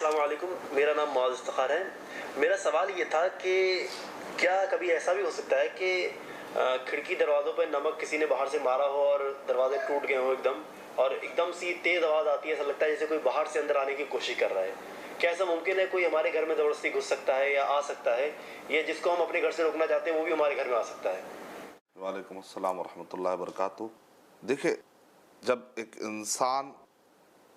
अस्सलाम वालेकुम, मेरा नाम मुआज़ इफ्तिखार है। मेरा सवाल ये था कि क्या कभी ऐसा भी हो सकता है कि खिड़की दरवाज़ों पे नमक किसी ने बाहर से मारा हो और दरवाज़े टूट गए हों एकदम, और एकदम सी तेज़ आवाज़ आती है, ऐसा लगता है जैसे कोई बाहर से अंदर आने की कोशिश कर रहा है। क्या ऐसा मुमकिन है कोई हमारे घर में ज़बरदस्ती घुस सकता है या आ सकता है, या जिसको हम अपने घर से रोकना चाहते हैं वो भी हमारे घर में आ सकता है? वालेकुम अस्सलाम वरहमतुल्लाहि वबरकातुहू। देखिए, जब एक इंसान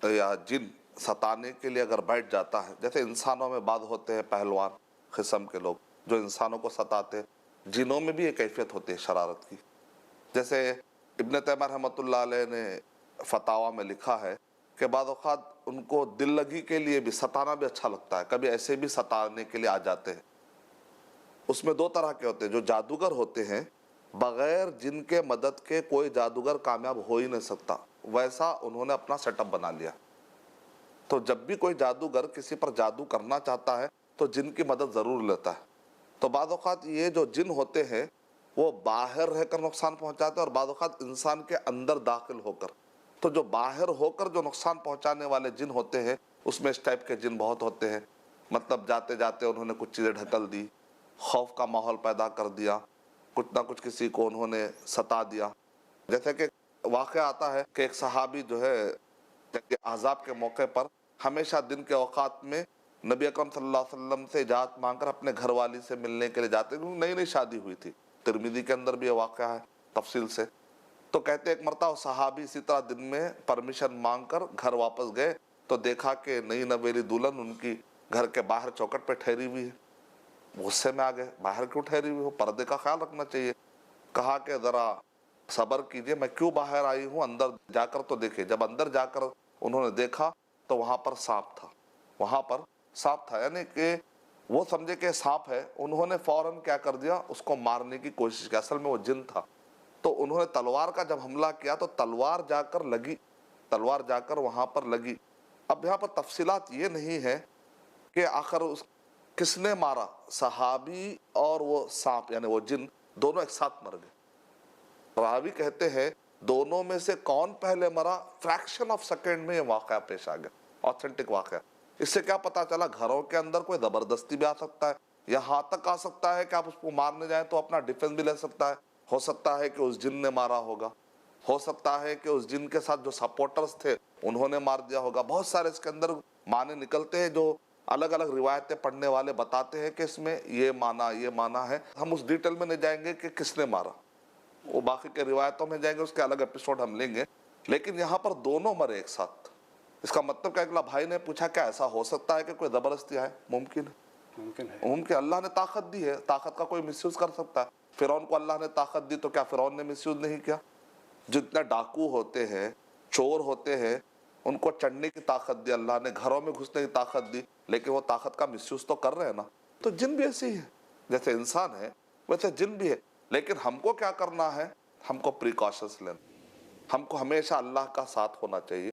या जिन सताने के लिए अगर बैठ जाता है, जैसे इंसानों में बाद होते हैं पहलवान किस्म के लोग जो इंसानों को सताते हैं, जिनों में भी एक कैफियत होती है शरारत की। जैसे इब्न तैमिया रहमतुल्लाह अलैह ने फतावा में लिखा है कि बाद औक़ात उनको दिल लगी के लिए भी सताना भी अच्छा लगता है, कभी ऐसे भी सताने के लिए आ जाते हैं। उसमें दो तरह के होते हैं, जो जादूगर होते हैं, बगैर जिनके मदद के कोई जादूगर कामयाब हो ही नहीं सकता, वैसा उन्होंने अपना सेटअप बना लिया। तो जब भी कोई जादूगर किसी पर जादू करना चाहता है तो जिन की मदद ज़रूर लेता है। तो बाद औक़ात ये जो जिन होते हैं वो बाहर रहकर नुकसान पहुंचाते हैं और बाद औक़ात इंसान के अंदर दाखिल होकर। तो जो बाहर होकर जो नुकसान पहुंचाने वाले जिन होते हैं, उसमें इस टाइप के जिन बहुत होते हैं। मतलब जाते जाते उन्होंने कुछ चीज़ें ढकल दी, खौफ का माहौल पैदा कर दिया, कुछ ना कुछ किसी को उन्होंने सता दिया। जैसे कि वाक़या आता है कि एक सहाबी जो है जंग अहज़ाब के मौके पर हमेशा दिन के औकात में नबी अकरम सल्लल्लाहु अलैहि वसल्लम से इजाज़त मांगकर अपने घरवाली से मिलने के लिए जाते, क्योंकि नई नई शादी हुई थी। तिरमिज़ी के अंदर भी ये वाक़या है तफसील से। तो कहते एक मरतबा सहाबी इसी तरह दिन में परमिशन मांग कर घर वापस गए तो देखा कि नई नवेली दुल्हन उनकी घर के बाहर चौखट पे ठहरी हुई है। गुस्से में आ गए, बाहर क्यों ठहरी हुई हो, पर्दे का ख्याल रखना चाहिए। कहा कि ज़रा सब्र कीजिए, मैं क्यों बाहर आई हूँ, अंदर जाकर तो देखिए। जब अंदर जाकर उन्होंने देखा तो वहाँ पर सांप था, वहाँ पर सांप था, यानी कि वो समझे कि सांप है। उन्होंने फ़ौरन क्या कर दिया, उसको मारने की कोशिश की। असल में वो जिन था। तो उन्होंने तलवार का जब हमला किया तो तलवार जाकर लगी, तलवार जाकर वहाँ पर लगी। अब यहाँ पर तफसीलात ये नहीं है कि आखिर उस किसने मारा, सहाबी और वो सांप यानी वो जिन दोनों एक साथ मर गए। रावी कहते हैं दोनों में से कौन पहले मरा, फ्रैक्शन ऑफ सेकेंड में ये वाक़या पेश आ गया, ऑथेंटिक वाक़या। इससे क्या पता चला, घरों के अंदर कोई ज़बरदस्ती भी आ सकता है, यहाँ तक आ सकता है कि आप उसको मारने जाएं तो अपना डिफेंस भी ले सकता है। हो सकता है कि उस जिन ने मारा होगा, हो सकता है कि उस जिन के साथ जो सपोर्टर्स थे उन्होंने मार दिया होगा। बहुत सारे इसके अंदर माने निकलते हैं, जो अलग अलग रिवायतें पढ़ने वाले बताते हैं कि इसमें ये माना है। हम उस डिटेल में नहीं जाएंगे कि किसने मारा, वो बाकी के रिवायतों में जाएंगे, उसके अलग एपिसोड हम लेंगे। लेकिन यहाँ पर दोनों मरे एक साथ। इसका मतलब क्या, अगला भाई ने पूछा क्या ऐसा हो सकता है कि कोई ज़बरदस्ती आए? मुमकिन है, मुमकिन है। मुमकिन। अल्लाह ने ताकत दी है, ताकत का कोई मिसयूज़ कर सकता है। फ़िरौन को अल्लाह ने ताकत दी तो क्या फ़िरौन ने मिसयूज़ नहीं किया? जितने डाकू होते हैं, चोर होते हैं, उनको चढ़ने की ताकत दी अल्लाह ने, घरों में घुसने की ताकत दी, लेकिन वो ताकत का मिसयूज़ तो कर रहे हैं ना। तो जिन भी ऐसे ही है, जैसे इंसान है वैसे जिन भी है। लेकिन हमको क्या करना है, हमको प्रिकॉशंस लेना, हमको हमेशा अल्लाह का साथ होना चाहिए।